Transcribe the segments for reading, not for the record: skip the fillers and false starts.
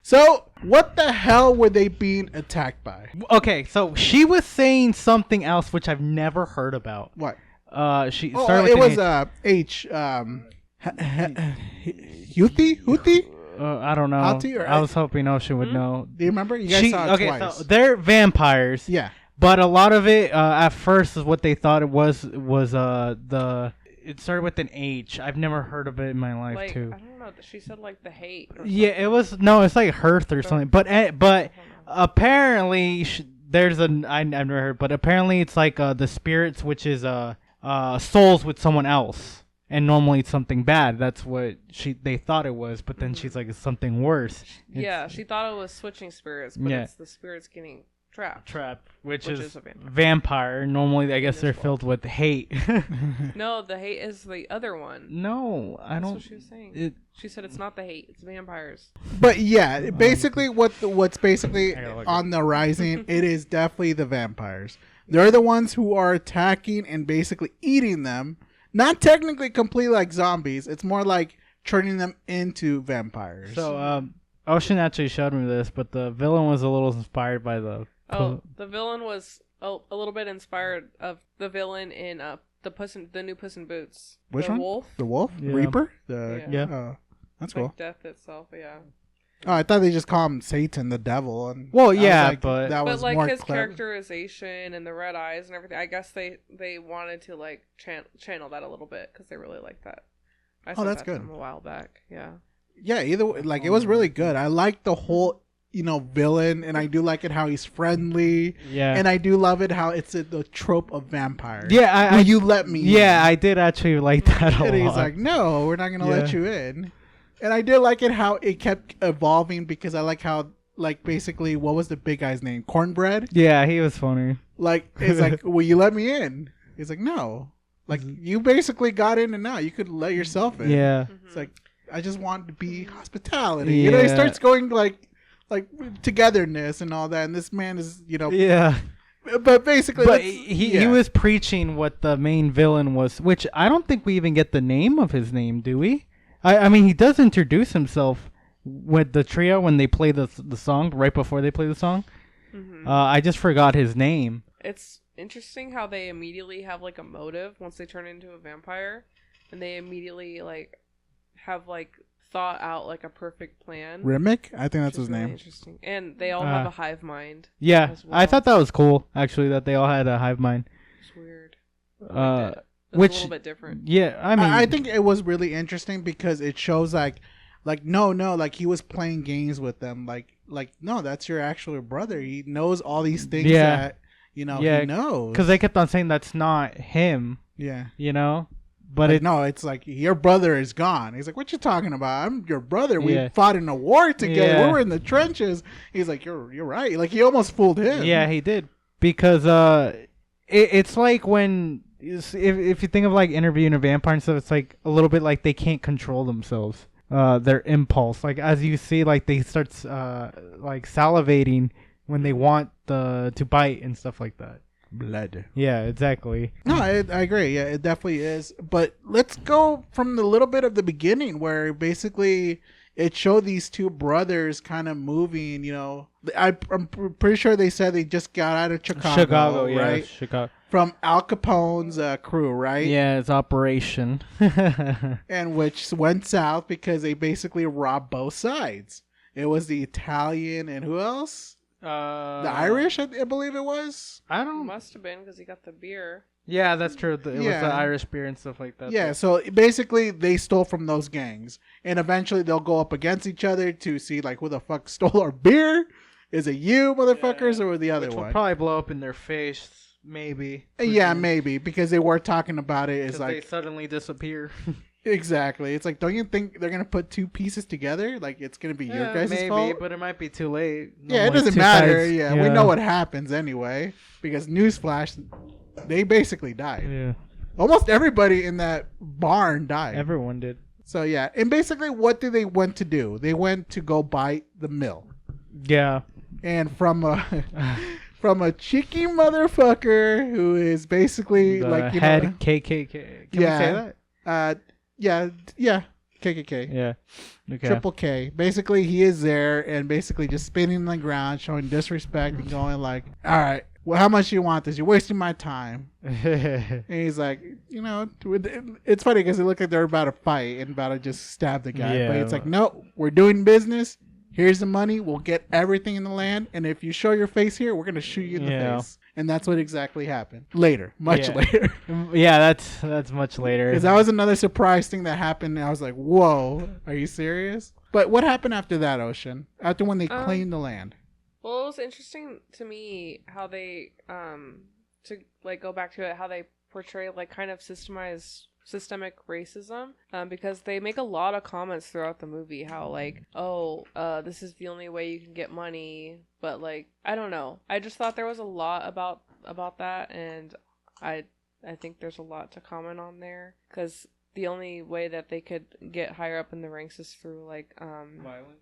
So, what the hell were they being attacked by? Okay, so she was saying something else which I've never heard about. What? She Oh, started it with was H. Houthi? I don't know. Houthi or I was hoping Ocean would know. Do you remember? You guys saw it twice. So they're vampires. Yeah. But a lot of it, at first, is what they thought it was the. It started with an H. I've never heard of it in my life, like, too. I don't know. She said like the hate. Or Yeah, it was it's like Hearth or something. But apparently there's I've never heard. But apparently it's like the spirits, which is souls with someone else, and normally it's something bad. That's what they thought it was. But then she's like, it's something worse. Yeah, she thought it was switching spirits, but it's the spirits getting trapped. Which is a vampire. Normally, I guess they're filled with hate. No, the hate is the other one. No, I don't. That's what she was saying. She said it's not the hate; it's vampires. But yeah, basically what's basically on the rising, it is definitely the vampires. They're the ones who are attacking and basically eating them. Not technically completely like zombies. It's more like turning them into vampires. So, Ocean actually showed me this, but the villain was a little inspired by the. The villain was a little bit inspired of the villain in the new Puss in Boots. Which the one? Wolf. The wolf? Yeah. Reaper? Yeah. That's like cool. death itself, yeah. Oh, I thought they just call him Satan, the devil. And Well, I yeah, was like, but that But was like more his clever. characterization and the red eyes and everything, I guess they wanted to like channel that a little bit because they really like that. I sent that's that to good. them a while back. Yeah. Yeah, either way, like it was really good. I like the whole, villain, and I do like it how he's friendly. Yeah. And I do love it how it's the trope of vampire. Yeah, Will you let me? Yeah, in? I did actually like that a lot. And he's like, no, we're not gonna let you in. And I did like it how it kept evolving because I like how basically what was the big guy's name? Cornbread. Yeah, he was funny. Like it's like, will you let me in? He's like, no. Like you basically got in and now you could let yourself in. Yeah. It's like I just want to be hospitality. He Yeah. starts going like togetherness and all that. And this man is, Yeah. But basically, But he was preaching what the main villain was, which I don't think we even get the name of his name, do we? I mean, he does introduce himself with the trio when they play the song, right before they play the song. Mm-hmm. I just forgot his name. It's interesting how they immediately have like a motive once they turn into a vampire, and they immediately like have like thought out like a perfect plan. Rimic? I think that's which is his really name. interesting, and they all have a hive mind. Yeah, as well. I thought that was cool, actually, that they all had a hive mind. It's weird. It's Which, a little bit different. Yeah, I mean, I think it was really interesting because it shows like no, like he was playing games with them. Like no, that's your actual brother. He knows all these things that he knows. Because they kept on saying that's not him. Yeah. But no, it's like your brother is gone. He's like, what you talking about? I'm your brother. We Yeah. fought in a war together. Yeah. We were in the trenches. He's like, you're right. Like he almost fooled him. Yeah, he did. Because it's like when if you think of like interviewing a vampire and stuff, it's like a little bit like they can't control themselves. Their impulse, like as you see, like they start like salivating when they want to bite and stuff like that. Blood. Yeah, exactly. No, I agree. Yeah, it definitely is. But let's go from the little bit of the beginning where basically it showed these two brothers kind of moving. I'm pretty sure they said they just got out of Chicago, right? Chicago. From Al Capone's crew, right? Yeah, it's Operation. And which went south because they basically robbed both sides. It was the Italian and who else? The Irish, I believe it was. I don't. Must have been because he got the beer. Yeah, that's true. It was the Irish beer and stuff like that. Yeah, so basically they stole from those gangs, and eventually they'll go up against each other to see like who the fuck stole our beer. Is it you, motherfuckers, or the other Which one? will probably blow up in their face, maybe. Yeah, maybe because they were talking about it. It's they like suddenly disappear. exactly. It's like, don't you think they're gonna put two pieces together? Like it's gonna be your guys' maybe, fault? but it might be too late. Yeah, it doesn't matter. Yeah, we know what happens anyway. Because newsflash, they basically died. Yeah, Almost everybody in that barn died. everyone did. So yeah, and basically, what did they went to do? They went to go buy the mill, Yeah. and from a cheeky motherfucker who is basically The like head KKK. Can we say that? yeah. KKK. Yeah. Okay. Triple K. Basically, he is there and basically just spinning on the ground, showing disrespect and going like, all right, well, how much you want this? You're wasting my time. And he's like, it's funny because it looked like they're about to fight and about to just stab the guy. Yeah. But it's like, no, we're doing business. Here's the money. We'll get everything in the land. And if you show your face here, we're going to shoot you in the face. And that's what exactly happened. Later. Much later. Yeah, that's much later. Because that was another surprise thing that happened. And I was like, whoa, are you serious? But what happened after that, Ocean? After when they cleaned the land? Well, it was interesting to me how they, to like go back to it, how they portray like kind of systemic racism, because they make a lot of comments throughout the movie how like, this is the only way you can get money, but like, I don't know. I just thought there was a lot about that, and I think there's a lot to comment on there, because the only way that they could get higher up in the ranks is through like violence.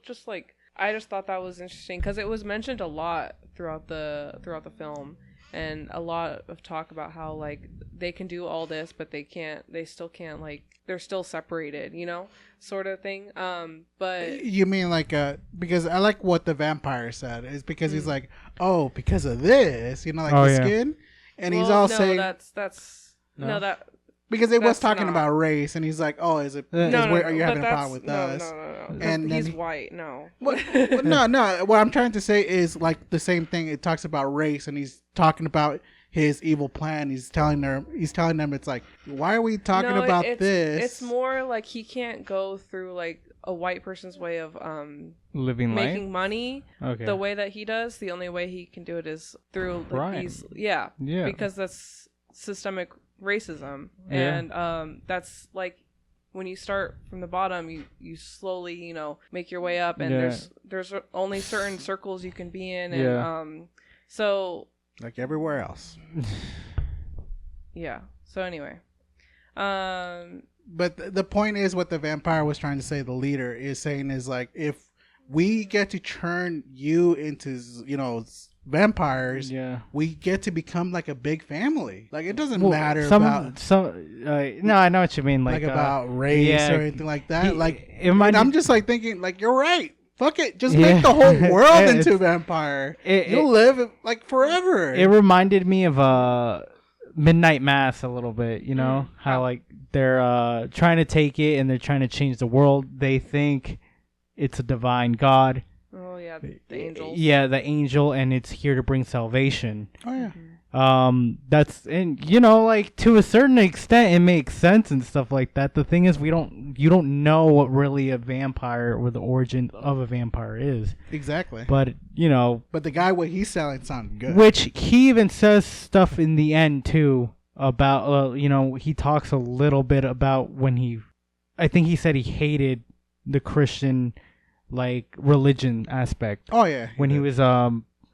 Just like, I just thought that was interesting because it was mentioned a lot throughout the film, and a lot of talk about how like they can do all this, but they still can't, like, they're still separated, sort of thing. But you mean like because I like what the vampire said is because he's like, oh, because of this, the skin, and he's all saying that's that. Because it was talking about race, and he's like, "Oh, are you having a problem with us?" No. And he's white. No. No. What I'm trying to say is like the same thing. It talks about race, and he's talking about his evil plan. He's telling them, it's like, why are we talking about this? It's more like he can't go through like a white person's way of living life, making money. Okay. The way that he does, the only way he can do it is through like, these. Yeah. Because that's systemic racism, and that's like when you start from the bottom, you slowly make your way up, and there's only certain circles you can be in, and so like everywhere else. So anyway, but the point is, what the vampire was trying to say, the leader is saying, is like, if we get to turn you into vampires, we get to become like a big family. Like, it doesn't matter about no, I know what you mean, like about race or anything like that. I'm just like thinking, like, you're right. Fuck it, just make the whole world into a vampire. You'll live like forever. It reminded me of Midnight Mass a little bit. How like they're trying to take it and they're trying to change the world. They think it's a divine God. Oh yeah, the angels. Yeah, the angel, and it's here to bring salvation. Oh yeah. That's, and like, to a certain extent it makes sense and stuff like that. The thing is, you don't know what really a vampire or the origin of a vampire is. Exactly. But but the guy, what he's selling sounds good. Which he even says stuff in the end too about he talks a little bit about when I think he said he hated the Christian like religion aspect. Oh yeah. When he was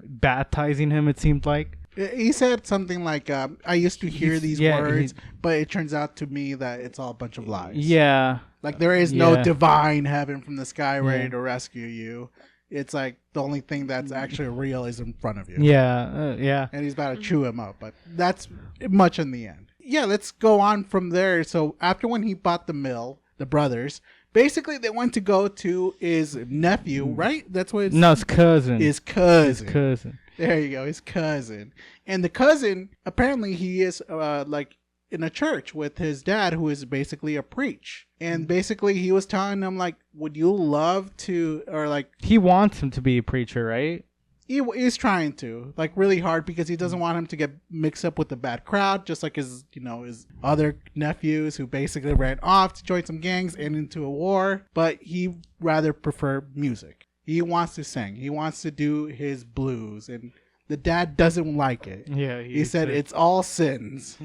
baptizing him, it seemed like. He said something like, I used to hear these words, but it turns out to me that it's all a bunch of lies. Yeah. Like, there is no divine heaven from the sky ready to rescue you. It's like the only thing that's actually real is in front of you. Yeah. Yeah. And he's about to chew him up, but that's much in the end. Yeah, let's go on from there. So after when he bought the mill, the brothers, basically they went to go to his nephew, right? That's what it's... No, it's cousin. His cousin. His cousin. There you go, his cousin. And the cousin, apparently he is like in a church with his dad, who is basically a preach. And basically he was telling him, like, would you love to, or like... He wants him to be a preacher, right? He's trying to, like, really hard, because he doesn't want him to get mixed up with the bad crowd, just like his, his other nephews who basically ran off to join some gangs and into a war. But he rather prefer music. He wants to sing. He wants to do his blues, and the dad doesn't like it. Yeah, he said it's all sins.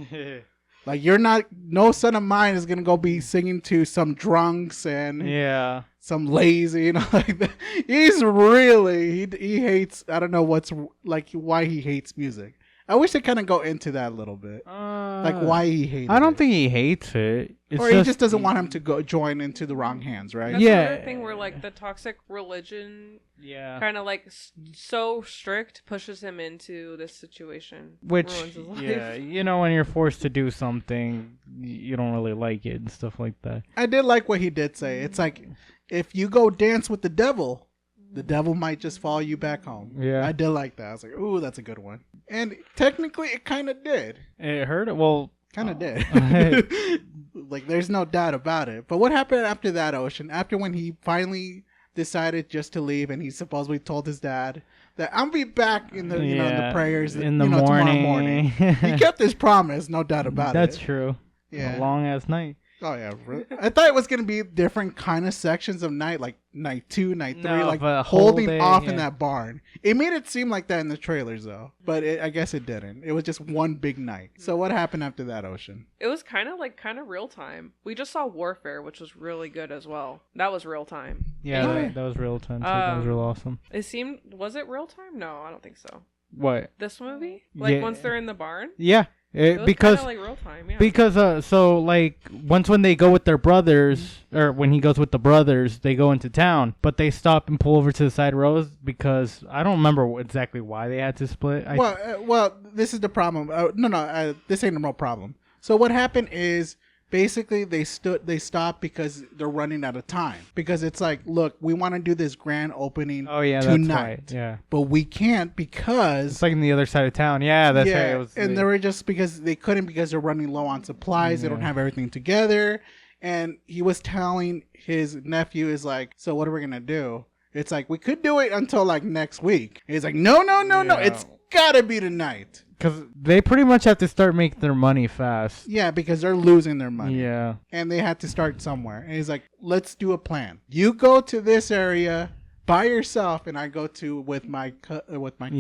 Like, no son of mine is gonna go be singing to some drunks and some lazy, like that. He's really he hates. I don't know what's like why he hates music. I wish they kind of go into that a little bit, like why he hated. I don't it. think he hates it. It's Or he just doesn't want him to go join into the wrong hands, right? That's Yeah. another thing where like the toxic religion Yeah. kind of like so strict pushes him into this situation, Which, ruins his life. yeah, you know, when you're forced to do something, you don't really like it and stuff like that. I did like what he did say. It's like if you go dance with the devil might just follow you back home. Yeah. I did like that. I was like, ooh, that's a good one. And technically, it kind of did. It hurt. Well, Kind of did. Like, there's no doubt about it. But what happened after that, Ocean? After when he finally decided just to leave, and he supposedly told his dad that I'll be back in the in the prayers in the tomorrow morning. morning. He kept his promise, no doubt about That's it. true. Yeah. A long ass night. Oh yeah, I thought it was gonna be different kind of sections of night, like night 2, night 3, No, like but a whole holding day, off in yeah. that barn. It made it seem like that in the trailers, though, but I guess it didn't. It was just one big night. So what happened after that, Ocean? It was kind of real time. We just saw Warfare, which was really good as well. That was real time. Yeah, Anyway. that was real time. That was real awesome. Was it real time? No, I don't think so. What? This movie? Like Yeah. once they're in the barn? Yeah, It was because kinda like real time, yeah. Because so like once when they go with their brothers or when he goes with the brothers, they go into town, but they stop and pull over to the side roads because I don't remember exactly why they had to split. Well, this is the problem. This ain't no problem. So what happened is basically they stopped because they're running out of time. Because it's like, look, we want to do this grand opening Oh yeah, tonight, that's right. Yeah, but we can't because it's like in the other side of town. Yeah, that's right. It was and they were just because they couldn't because they're running low on supplies. They don't have everything together. And he was telling his nephew is like, so what are we gonna do? It's like we could do it until like next week. He's like, no, it's gotta be tonight. because they pretty much have to start making their money fast. Yeah, because they're losing their money. Yeah, And they had to start somewhere. And he's like, let's do a plan. You go to this area by yourself, and I go to with my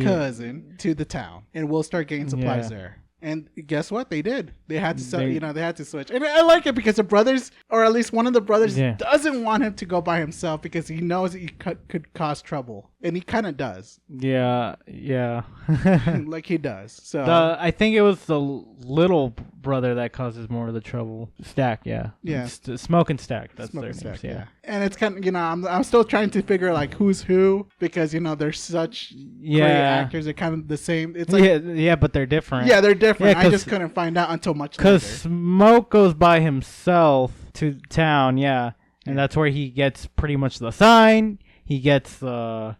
cousin to the town, and we'll start getting supplies Yeah. there. And guess what? They did. They had to sell, they had to switch. And I like it because the brothers, or at least one of the brothers, doesn't want him to go by himself because he knows that he could cause trouble. And he kind of does. yeah. Like he does. So I think it was the little brother that causes more of the trouble. Stack, yeah. Yeah. Smoke and Stack. That's Smoke their and names, Stack, yeah. And it's kind of, I'm still trying to figure like who's who because they're such great actors. They're kind of the same. It's like yeah, but they're different. yeah, they're different. Yeah, I just couldn't find out until much later. Because Smoke goes by himself to town, yeah, and that's where he gets pretty much the sign. He gets the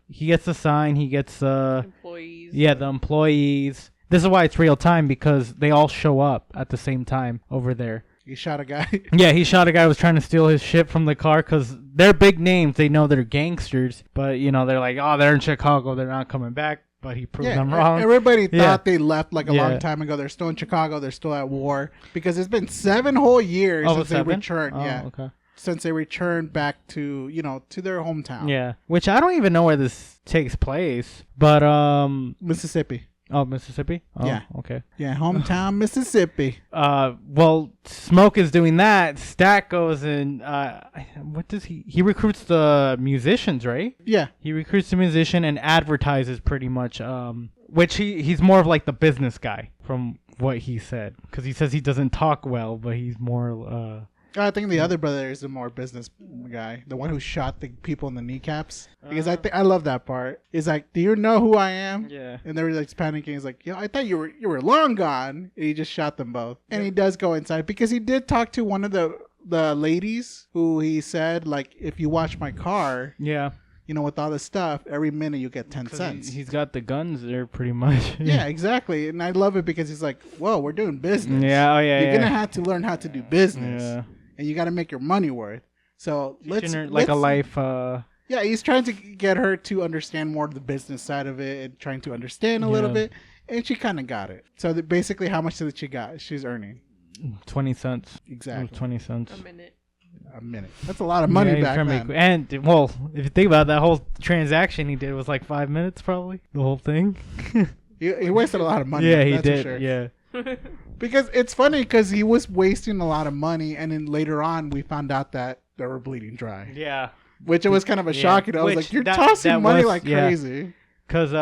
sign. He gets employees. Yeah, the employees. This is why it's real time because they all show up at the same time over there. He shot a guy. Yeah, he shot a guy who was trying to steal his shit from the car because they're big names. They know they're gangsters, but they're like, oh, they're in Chicago. They're not coming back. But he proved them wrong. Everybody thought they left like a long time ago. They're still in Chicago. They're still at war because it's been 7 whole years since they returned. Okay. Since they returned back to to their hometown. Yeah, which I don't even know where this takes place, but Mississippi. Oh, Mississippi. Oh, Yeah. Okay. Yeah, hometown Mississippi. Well, Smoke is doing that. Stack goes and what does he recruits the musicians, right? Yeah. He recruits the musician and advertises pretty much. Which he's more of like the business guy from what he said because he says he doesn't talk well, but he's more. I think the other brother is the more business guy, the one who shot the people in the kneecaps. Because I love that part. He's like, "Do you know who I am?" Yeah. And they were like panicking. He's like, "Yo, I thought you were long gone." And he just shot them both. And he does go inside because he did talk to one of the ladies who he said like, "If you watch my car, Yeah. With all this stuff, every minute you get 10 cents." He's got the guns there pretty much. Yeah, exactly. And I love it because he's like, "Whoa, we're doing business. Yeah. Oh yeah. You're gonna have to learn how to do business." Yeah. And you got to make your money worth. So let's a life. Yeah, he's trying to get her to understand more of the business side of it and trying to understand a little bit, and she kind of got it. So basically, how much did she got? She's earning 20 cents. exactly 20 cents. A minute. a minute. That's a lot of money he's back trying to then. make- and well, if you think about it, that whole transaction he did was like 5 minutes, probably the whole thing. He wasted a lot of money. Yeah, he that's for did. sure. Yeah. Because it's funny because he was wasting a lot of money, and then later on we found out that they were bleeding dry. Yeah. Which it was kind of a Yeah. shock. I was Which like, "You're that- tossing that money was- like yeah. crazy." Because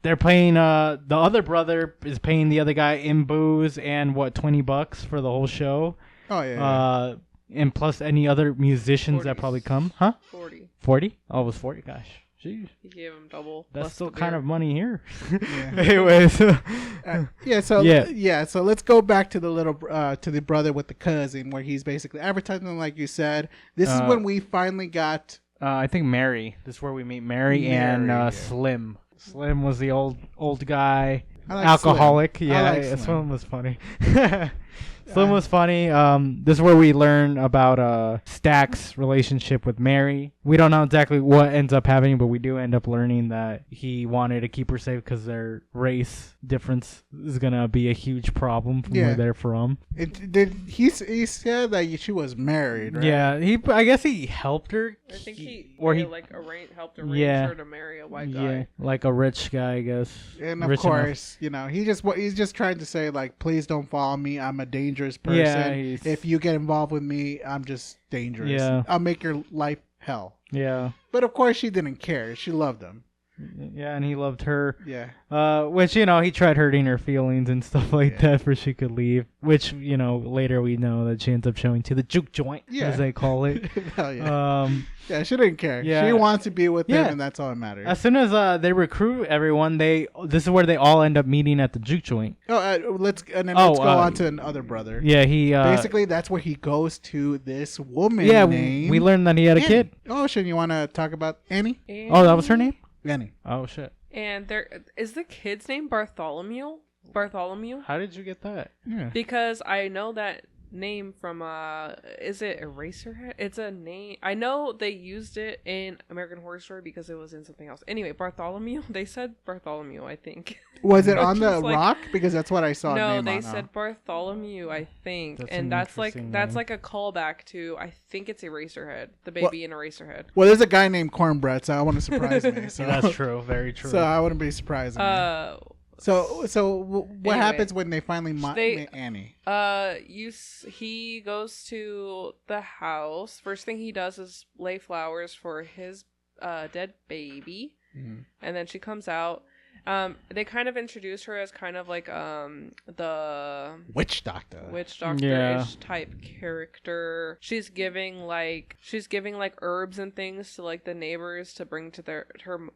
they're paying the other brother is paying the other guy in booze and what, $20 for the whole show. Oh yeah. And plus any other musicians that 40. probably come. Huh? 40. 40? Oh, it was 40. Gosh. Jeez. He gave him double. That's plus still the kind beer. of money here. Yeah. Anyways. Yeah. So let's go back to the little to the brother with the cousin, where he's basically advertising, like you said. This is when we finally got. I think Mary. This is where we meet Mary and Mary, yeah. Slim. Slim was the old guy, I like alcoholic. Slim. Yeah, I like Slim. Slim was funny. Slim was funny. This is where we learn about Stack's relationship with Mary. We don't know exactly what ends up happening, but we do end up learning that he wanted to keep her safe because their race difference is gonna be a huge problem from Yeah. where they're from. He said that she was married, right? Yeah, I guess he helped her. I think he helped arrange Yeah. her to marry a white Yeah, guy. like a rich guy, I guess. And of Rich course, he's just trying to say, like, please don't follow me. I'm a dangerous person. Yeah, he's- if you get involved with me, I'm just dangerous. Yeah. I'll make your life hell. Yeah, But of course, she didn't care. She loved him. yeah, and he loved her. Yeah. Which, he tried hurting her feelings and stuff like Yeah. that for she could leave. Which, later we know that she ends up showing to the juke joint, Yeah. as they call it. Hell yeah. Yeah. She didn't care. yeah. She wants to be with Yeah. him, and that's all that matters. As soon as they recruit everyone, this is where they all end up meeting at the juke joint. Let's go Oh, on to another brother. Yeah, he... Basically, that's where he goes to this woman yeah, named we learned that he had a Annie. kid. Oh, shit, you want to talk about Annie? Oh, that was her name? Annie. Oh, shit. And there is the kid's name Bartholomew. Bartholomew. How did you get that? Yeah. Because I know that name from is it Eraserhead? It's a name. I know they used it in American Horror Story because it was in something else. Anyway, Bartholomew. They said Bartholomew, I think. Was it I on the was like- rock? Because that's what I saw. No, name they on, said Bartholomew, I think. That's an and that's interesting that's name. like a callback to, I think it's Eraserhead, the baby in Eraserhead. Well, there's a guy named Cornbread, so I want to surprise me. So Yeah, that's true. Very true. So I wouldn't be surprised. What Anyway, happens when they finally meet Annie? He goes to the house. First thing he does is lay flowers for his dead baby, Mhm. and then she comes out. They kind of introduce her as kind of like the Witch doctor. witch doctor-ish Yeah. type character. She's giving like herbs and things to like the neighbors to bring to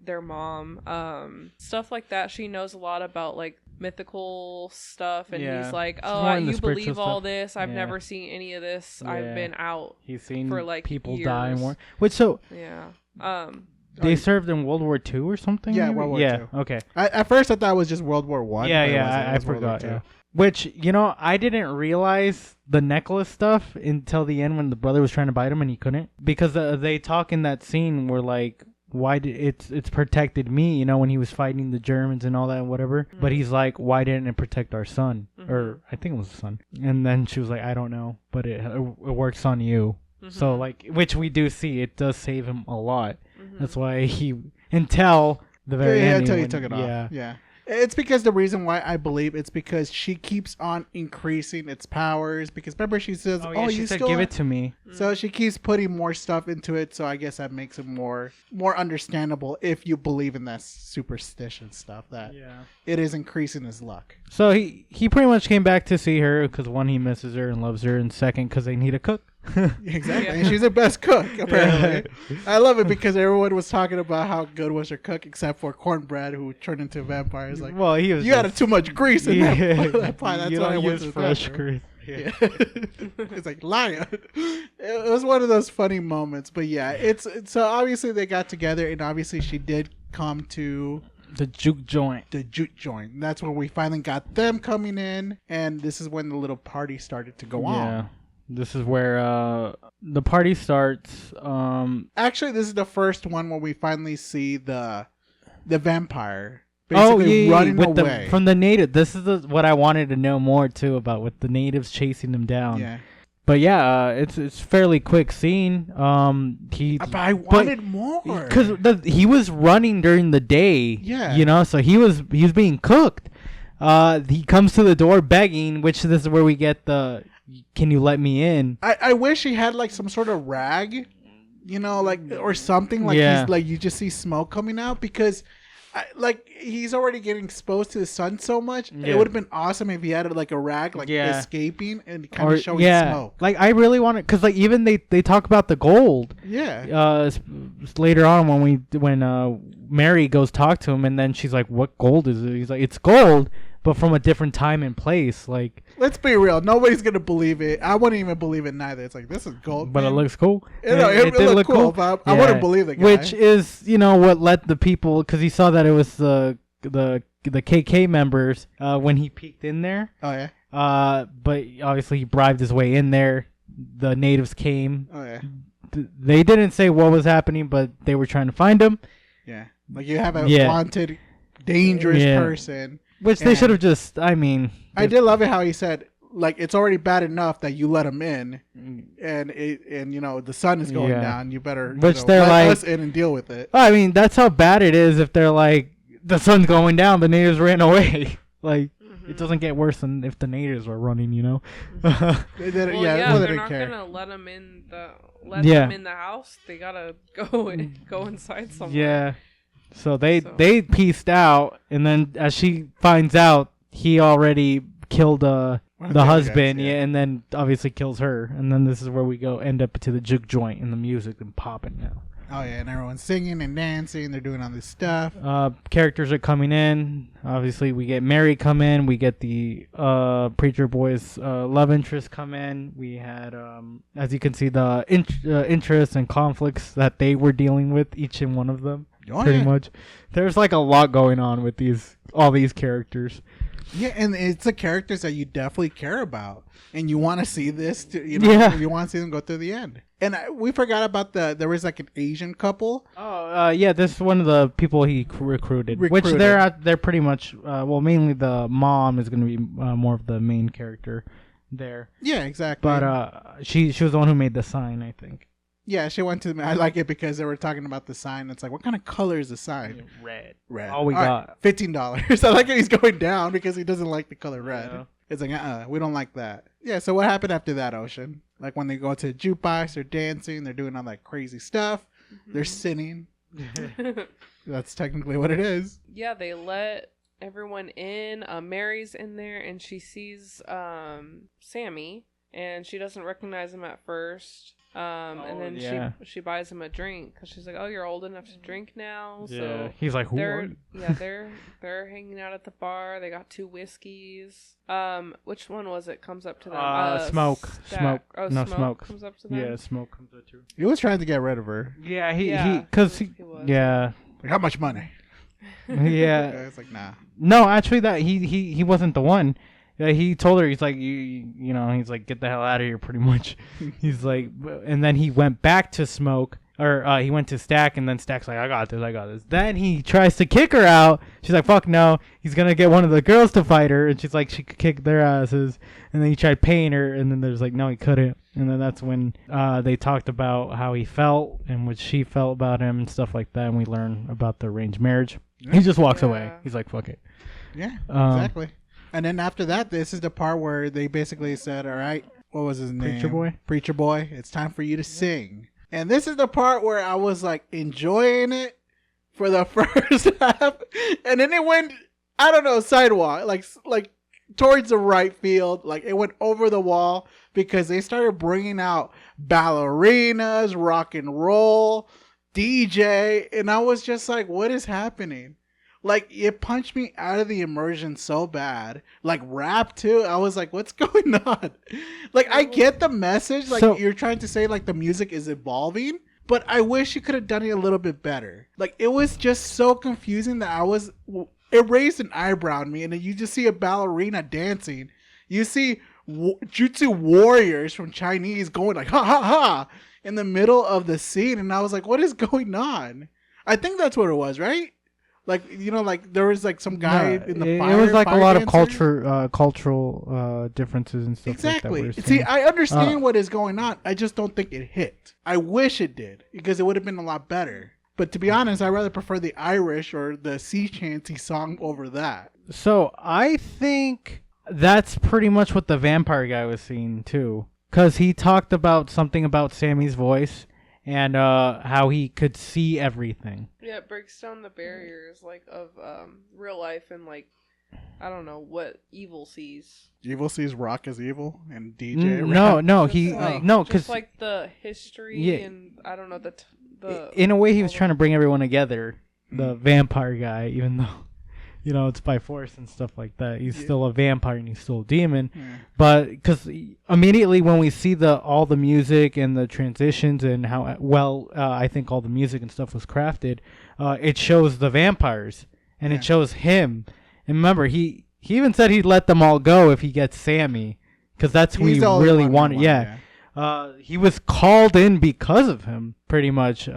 their mom. Stuff like that. She knows a lot about like mythical stuff, and Yeah. he's like, She's "Oh, more into you spiritual believe all stuff. this? I've Yeah. never seen any of this. Yeah. I've been out." He's seen for, like, people die years. more. Which, so Yeah. they served in World War II or something? Yeah, maybe? World War yeah, II. Okay. At first, I thought it was just World War One. Yeah, but it wasn't. yeah, It I was World War forgot. II. Yeah. Which, I didn't realize the necklace stuff until the end when the brother was trying to bite him and he couldn't. Because they talk in that scene where, like, why did it's protected me, when he was fighting the Germans and all that and whatever. But he's like, why didn't it protect our son? Or I think it was the son. And then she was like, I don't know, but it works on you. So, like, which we do see, it does save him a lot. That's why until the very end. Until he took it off. Yeah. It's because the reason why I believe it's because she keeps on increasing its powers. Because remember, she says, Oh, she you said, still give it to me. So she keeps putting more stuff into it. So I guess that makes it more understandable if you believe in that superstition stuff, that it is increasing his luck. So he pretty much came back to see her because one, he misses her and loves her, and second, because they need a cook. Exactly. Yeah. And she's the best cook, apparently. I love it because everyone was talking about how good was her cook, except for Cornbread, who turned into a vampire. He's like, Well, he was. you added too much grease in that pie. That's you why I don't went use to the fresh bathroom." grease. Yeah. It's like liar. It was one of those funny moments, but yeah, it's so obviously they got together, and obviously she did come to The juke joint. the jute joint. And that's where we finally got them coming in, and this is when the little party started to go Yeah. on. This is where the party starts. Actually, this is the first one where we finally see the vampire Oh, basically yeah, running with away. from the native. This is what I wanted to know more too about, with the natives chasing them down. Yeah. But yeah, it's fairly quick scene. But I wanted more. Because he was running during the day. Yeah. So he was being cooked. He comes to the door begging, which this is where we get the, can you let me in? I wish he had like some sort of rag, like or something like Yeah. he's like you just see smoke coming out, because like he's already getting exposed to the sun so much. Yeah. It would have been awesome if he had like a rag, like Yeah. escaping and kind of showing smoke. Like I really want it because like even they talk about the gold. Yeah. Later on when Mary goes talk to him and then she's like, "What gold is it?" He's like, "It's gold, but from a different time and place." Like, let's be real. Nobody's gonna believe it. I wouldn't even believe it neither. It's like this is gold, but man. it looks cool. It did looked cool. But I wouldn't believe the guy. Which is what let the people, because he saw that it was the KK members when he peeked in there. Oh yeah. But obviously he bribed his way in there. The natives came. Oh yeah. They didn't say what was happening, but they were trying to find him. Yeah. Like you have a wanted, dangerous person. Which they should have just, I did love it how he said, like, it's already bad enough that you let him in, and the sun is going down. You better they're let like, us in and deal with it. I mean, that's how bad it is if they're like, the sun's going down, the natives ran away. Like, it doesn't get worse than if the natives were running, They didn't, they're not care. gonna let them in them in the house. They gotta go inside somewhere. Yeah. So they pieced out, and then as she finds out, he already killed the husband, guys, and then obviously kills her, and then this is where we end up to the juke joint and the music and popping now. Oh yeah, and everyone's singing and dancing. They're doing all this stuff. Characters are coming in. Obviously, we get Mary come in. We get the preacher boy's love interest come in. We had, as you can see, the interests and conflicts that they were dealing with, each and one of them. Oh, pretty much. There's like a lot going on with all these characters. Yeah, and it's the characters that you definitely care about, and you want to see this. You want to see them go through the end. And we forgot about there was like an Asian couple. Oh, yeah, this is one of the people he recruited. Which they're pretty much mainly the mom is going to be more of the main character there. Yeah, exactly. But she was the one who made the sign, I think. Yeah, she went to. I like it because they were talking about the sign. It's like, what kind of color is the sign? Red. All we got. $15. I like it. He's going down because he doesn't like the color red. Yeah. It's like, we don't like that. Yeah. So what happened after that, Ocean? Like when they go to the jukebox, they're dancing, they're doing all that crazy stuff. Mm-hmm. They're sinning. That's technically what it is. Yeah, they let everyone in. Mary's in there, and she sees Sammy, and she doesn't recognize him at first. And then she buys him a drink because she's like, "Oh, you're old enough to drink now." Yeah. So he's like, "Who are you?" they're hanging out at the bar. They got 2 whiskeys. Which one was it? Comes up to them. Smoke. Oh, no, Smoke comes up to them. Yeah, Smoke comes up too. He was trying to get rid of her. Yeah, Like, how much money? Yeah. It's like, nah. No, actually, that he wasn't the one. Yeah, he told her, he's like, he's like, get the hell out of here, pretty much. He's like, and then he went back to Smoke, or he went to Stack, and then Stack's like, I got this. Then he tries to kick her out. She's like, fuck no. He's going to get one of the girls to fight her, and she's like, she could kick their asses. And then he tried paying her, and then there's like, no, he couldn't. And then that's when they talked about how he felt, and what she felt about him, and stuff like that, and we learn about the arranged marriage. He just walks away. He's like, fuck it. Yeah, exactly. And then after that, this is the part where they basically said, all right, what was his name? Preacher Boy, it's time for you to sing. And this is the part where I was like enjoying it for the first half. And then it went, I don't know, sidewalk, like towards the right field. Like it went over the wall because they started bringing out ballerinas, rock and roll, DJ. And I was just like, what is happening? Like, it punched me out of the immersion so bad. Like, rap, too. I was like, what's going on? Like, I get the message. Like, you're trying to say, like, the music is evolving. But I wish you could have done it a little bit better. Like, it was just so confusing that it raised an eyebrow on me. And then you just see a ballerina dancing. You see Jutsu warriors from Chinese going like, ha, ha, ha, in the middle of the scene. And I was like, what is going on? I think that's what it was, right? Like, like there was like some guy in the fire. It was like a lot dancer. of cultural differences and stuff. Exactly. Like that See, I understand what is going on. I just don't think it hit. I wish it did because it would have been a lot better. But to be honest, I rather prefer the Irish or the sea chanty song over that. So I think that's pretty much what the vampire guy was seeing too, because he talked about something about Sammy's voice. and how he could see everything. Yeah, it breaks down the barriers like of real life and like I don't know what evil sees. Evil sees Rock as evil and DJ. No, Just he like, no, just because like the history Yeah. and I don't know the in a way he was trying to bring everyone together. Mm. The vampire guy, even though it's by force and stuff like that, he's still a vampire and he's still a demon. Yeah. But because immediately when we see all the music and the transitions and how well I think all the music and stuff was crafted, it shows the vampires and Yeah. it shows him. And remember, he even said he'd let them all go if he gets Sammy, because that's who He's he the only really one wanted. I Yeah. want, He was called in because of him, pretty much.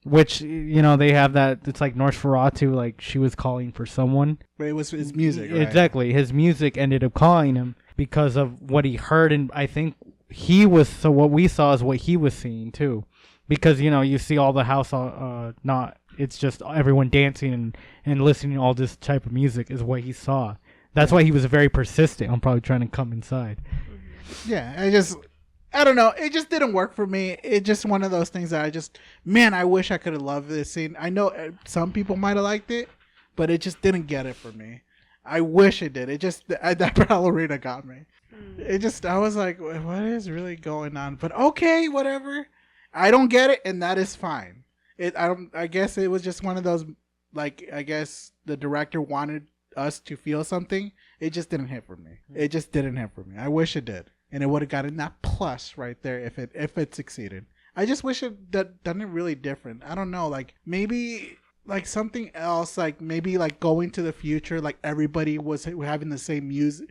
Which, they have that, it's like Nosferatu, like she was calling for someone. But it was his music, right? Exactly. His music ended up calling him because of what he heard, and I think what we saw is what he was seeing too. Because, you see all the house, it's just everyone dancing and listening to all this type of music is what he saw. That's why he was very persistent on probably trying to come inside. Yeah, I don't know. It just didn't work for me. It's just one of those things that I wish I could have loved this scene. I know some people might have liked it, but it just didn't get it for me. I wish it did. It just, that ballerina got me. I was like, what is really going on? But okay, whatever. I don't get it, and that is fine. I guess it was just one of those, like, I guess the director wanted us to feel something. It just didn't hit for me. It just didn't hit for me. I wish it did. And it would have gotten that plus right there if it succeeded. I just wish it done it really different. I don't know, like maybe like something else, like maybe like going to the future, like everybody was having the same music,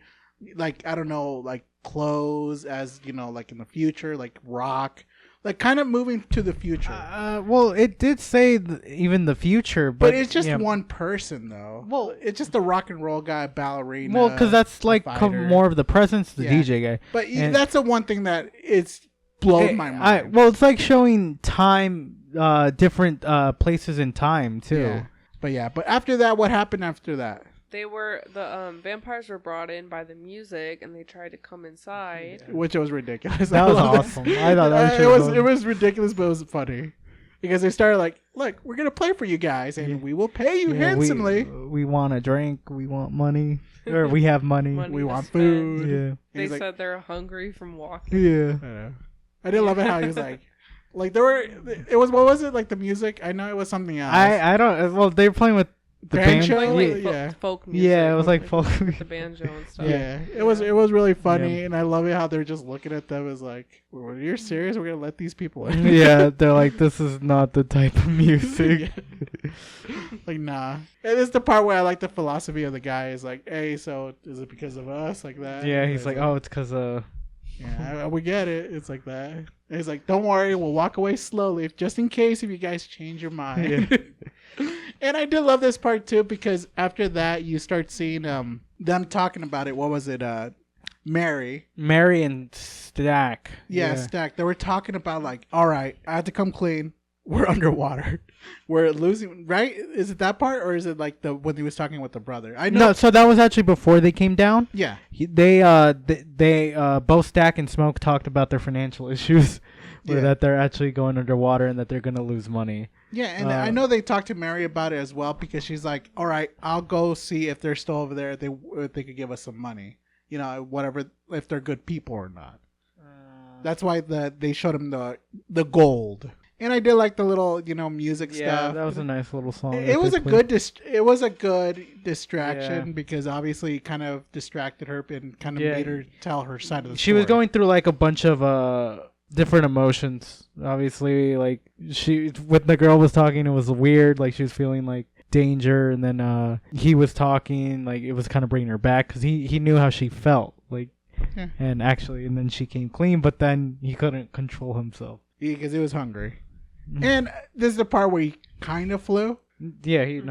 like I don't know, like clothes as like in the future, like rock, like kind of moving to the future. Well, it did say even the future, but it's just one person though. Well, it's just a rock and roll guy, ballerina. Well, because that's like more of the presence, the DJ guy. But that's the one thing that it's blown my mind. Well, it's like showing time, different places in time too. Yeah. But after that, what happened after that? The vampires were brought in by the music and they tried to come inside, which was ridiculous. That was awesome. I thought that it was ridiculous, but it was funny because they started like, look, we're gonna play for you guys and we will pay you handsomely. We want a drink, we want money, or we have money we want food. Yeah, they said they're hungry from walking. Yeah, I did love it how he was like there were. It was, what was it, like the music? I know it was something else. I don't. Well, they were playing with the banjo, folk music. Yeah, it was like folk with the banjo and stuff. Yeah, it was really funny, and I love it how they're just looking at them as like, well, "You're serious? We're gonna let these people in?" Yeah, they're like, "This is not the type of music." Like, nah. And it's the part where I like the philosophy of the guy. Is like, "Hey, so is it because of us?" Like that. Yeah, he's like, "Oh, it's because Yeah, we get it. It's like that. And he's like, don't worry, we'll walk away slowly, just in case if you guys change your mind. Yeah. And I did love this part too because after that you start seeing them talking about it. What was it? Mary and Stack. Yeah, Stack. They were talking about like, all right, I had to come clean. We're underwater. We're losing, right? Is it that part, or is it like when he was talking with the brother? I know. No, so that was actually before they came down. Yeah, they both Stack and Smoke talked about their financial issues, that they're actually going underwater and that they're gonna lose money. Yeah, and I know they talked to Mary about it as well because she's like, all right, I'll go see if they're still over there. If they could give us some money, whatever, if they're good people or not. That's why they showed him the gold. And I did like the little, music stuff. Yeah, that was a nice little song. It was a good distraction because obviously it kind of distracted her and kind of made her tell her side of the story. She was going through like a bunch of different emotions. Obviously, like when the girl was talking, it was weird. Like she was feeling like danger, and then he was talking, like it was kind of bringing her back because he knew how she felt. Like, and then she came clean, but then he couldn't control himself because he was hungry. And this is the part where he kind of flew. Yeah, he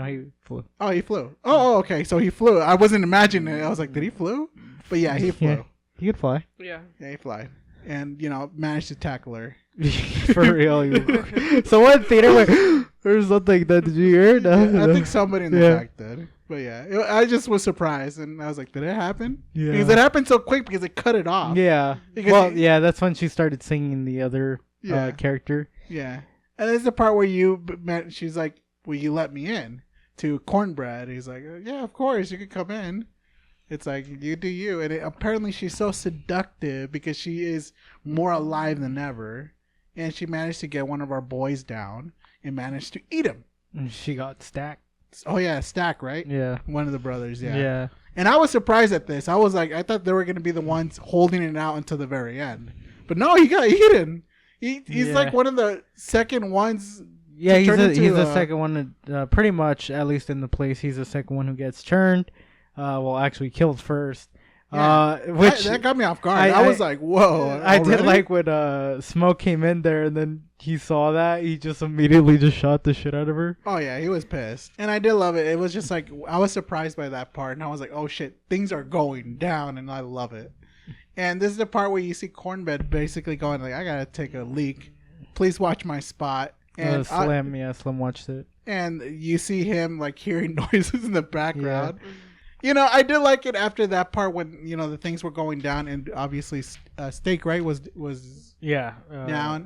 flew. Oh, he flew. Oh, okay. So he flew. I wasn't imagining it. I was like, did he flew? But yeah, he flew. Yeah, he could fly. Yeah, he flew. And, managed to tackle her. For real. So what theater there's something that, did you hear? No, yeah, I think somebody in the back did. But yeah, I just was surprised. And I was like, did it happen? Yeah. Because it happened so quick because it cut it off. Yeah. Because that's when she started singing the other character. Yeah. And there's the part where she's like, will you let me in? To Cornbread. He's like, yeah, of course, you can come in. It's like, you do you. And apparently she's so seductive because she is more alive than ever. And she managed to get one of our boys down and managed to eat him. And she got Stack. Oh, yeah, Stack, right? Yeah. One of the brothers, yeah. Yeah. And I was surprised at this. I was like, I thought they were going to be the ones holding it out until the very end. But no, he got eaten. He's like one of the second ones. Yeah, he's the second one. Pretty much, at least in the place, he's the second one who gets turned. Well, actually killed first. Yeah. Which that got me off guard. I was like, whoa. I did like when Smoke came in there and then he saw that. He just immediately just shot the shit out of her. Oh, yeah. He was pissed. And I did love it. It was just like, I was surprised by that part. And I was like, oh, shit. Things are going down. And I love it. And this is the part where you see Cornbread basically going like, I got to take a leak. Please watch my spot. And Slim watched it. And you see him like hearing noises in the background. Yeah. You know, I did like it after that part when, you know, the things were going down and obviously Steak, right, was down.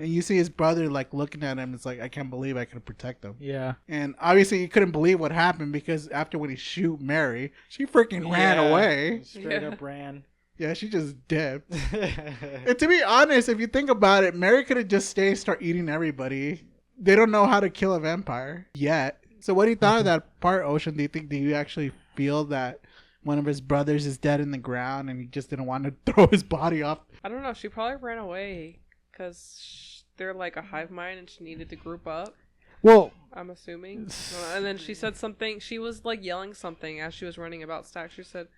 And you see his brother like looking at him. It's like, I can't believe I could protect him. Yeah. And obviously he couldn't believe what happened because after when he shoot Mary, she freaking ran away. Straight up ran. Yeah, she just dipped. And to be honest, if you think about it, Mary could have just stayed and start eating everybody. They don't know how to kill a vampire yet. So what do you thought of that part, Ocean? Do you actually feel that one of his brothers is dead in the ground and he just didn't want to throw his body off? I don't know. She probably ran away because they're like a hive mind and she needed to group up. Well, I'm assuming. And then she said something. She was like yelling something as she was running about Stack. She said,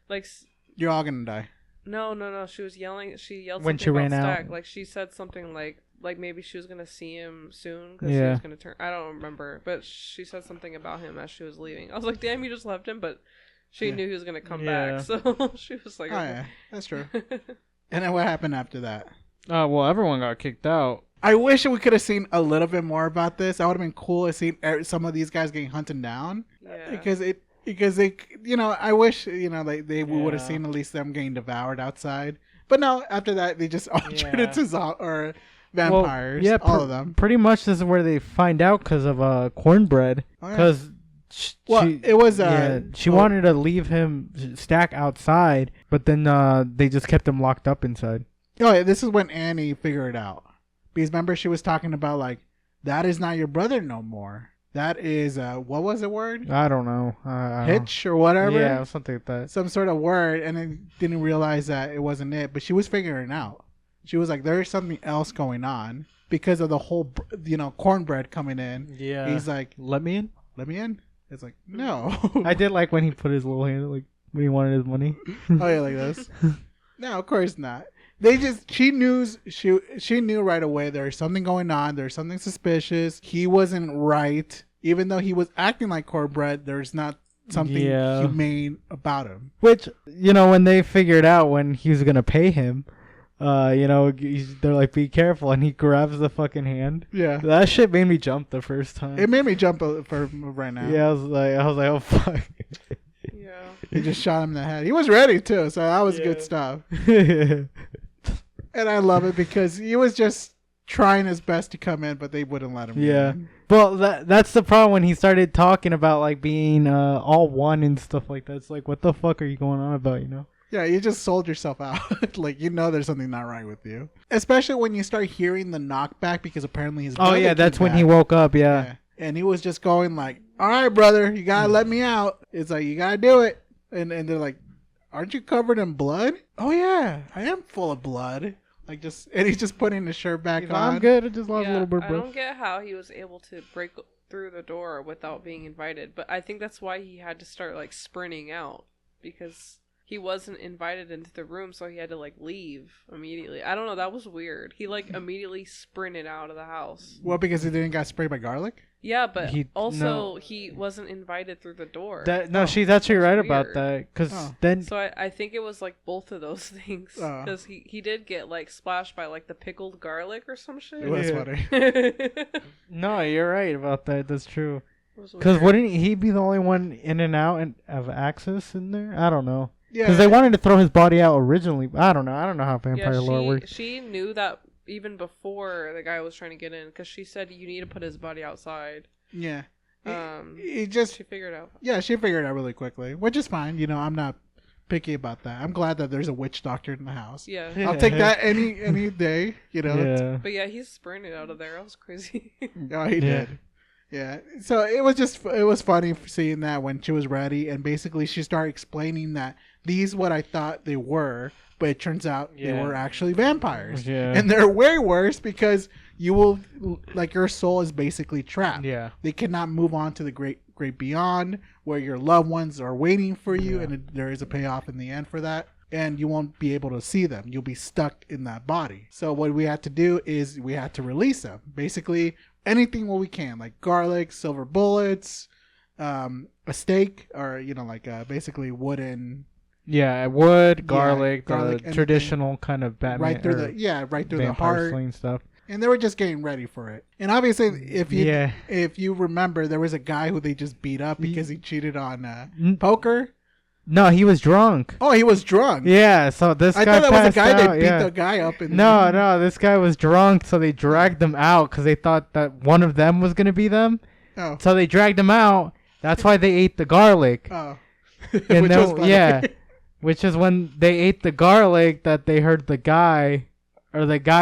like, you're all going to die. No. She was yelling. She yelled when something she ran about Stack. out. Like she said something like maybe she was gonna see him soon because he was gonna turn. I don't remember, but she said something about him as she was leaving. I was like, damn, you just left him, but she knew he was gonna come back, so she was like, oh yeah, that's true. And then what happened after that? Well, everyone got kicked out. I wish we could have seen a little bit more about this. That would have been cool to see some of these guys getting hunted down. Yeah. Because they, you know, I wish, you know, we would have seen at least them getting devoured outside. But no, after that, they just all turned into vampires. Well, all of them. Pretty much this is where they find out because of Cornbread. Because it was she wanted to leave him Stack outside, but then they just kept him locked up inside. Oh yeah, this is when Annie figured it out. Because remember she was talking about like, that is not your brother no more. That is what was the word? I don't know. Hitch or whatever. Yeah, something like that. Some sort of word, and then didn't realize that it wasn't it. But she was figuring it out. She was like, there's something else going on because of the whole, you know, Cornbread coming in. Yeah. He's like, let me in? Let me in? It's like, no. I did like when he put his little hand, like when he wanted his money. Oh, yeah, like this? No, of course not. She knew right away there's something going on. There's something suspicious. He wasn't right. Even though he was acting like Cornbread, there's not something humane about him. Which, you know, when they figured out when he was going to pay him, you know, they're like, be careful. And he grabs the fucking hand. Yeah. That shit made me jump the first time. It made me jump for right now. Yeah, I was like, oh, fuck. Yeah. He just shot him in the head. He was ready, too. So that was good stuff. And I love it because he was just trying his best to come in, but they wouldn't let him in. Well, that's the problem when he started talking about like being all one and stuff like that. It's like, what the fuck are you going on about, you know? Yeah, you just sold yourself out. Like, you know there's something not right with you. Especially when you start hearing the knockback because apparently his brother that's when he woke up, yeah. And he was just going like, all right, brother, you gotta let me out. It's like, you gotta do it. And they're like, aren't you covered in blood? Oh, yeah, I am full of blood. Like and he's just putting his shirt back on. I'm good. I just lost a little bit, bro. I don't get how he was able to break through the door without being invited, but I think that's why he had to start like sprinting out because he wasn't invited into the room, so he had to like leave immediately. I don't know. That was weird. He like immediately sprinted out of the house. Well, because he didn't got sprayed by garlic? Yeah, but he wasn't invited through the door. She's actually right about that. So I think it was like both of those things. Because he did get like splashed by like the pickled garlic or some shit. It was funny. No, you're right about that. That's true. Because wouldn't he be the only one in and out of Axis in there? I don't know. Yeah. Because they wanted to throw his body out originally. I don't know. I don't know how vampire lore works. She knew that even before the guy was trying to get in, because she said you need to put his body outside. Yeah. She figured out. Yeah, she figured it out really quickly, which is fine. You know, I'm not picky about that. I'm glad that there's a witch doctor in the house. Yeah. I'll take that any day. You know. Yeah. But yeah, he's sprinted out of there. That was crazy. Oh, he did. Yeah. So it was funny seeing that when she was ready, and basically she started explaining that these what I thought they were, but it turns out they were actually vampires. Yeah. And they're way worse because you will, like, your soul is basically trapped. Yeah. They cannot move on to the great beyond, where your loved ones are waiting for you, and there is a payoff in the end for that. And you won't be able to see them. You'll be stuck in that body. So what we had to do is we had to release them. Basically, anything what we can, like garlic, silver bullets, a steak, or basically wooden. Yeah, wood, garlic, garlic, the anything. traditional kind of Batman. Right through the vampire heart. sling stuff. And they were just getting ready for it. And obviously, if you remember, there was a guy who they just beat up because he cheated on poker. No, he was drunk. Oh, he was drunk. Yeah, so this guy I thought that was the guy out, they beat the guy up. No, this guy was drunk, so they dragged them out because they thought that one of them was going to be them. Oh. So they dragged him out. That's why they ate the garlic. Oh. And which is when they ate the garlic that they heard the guy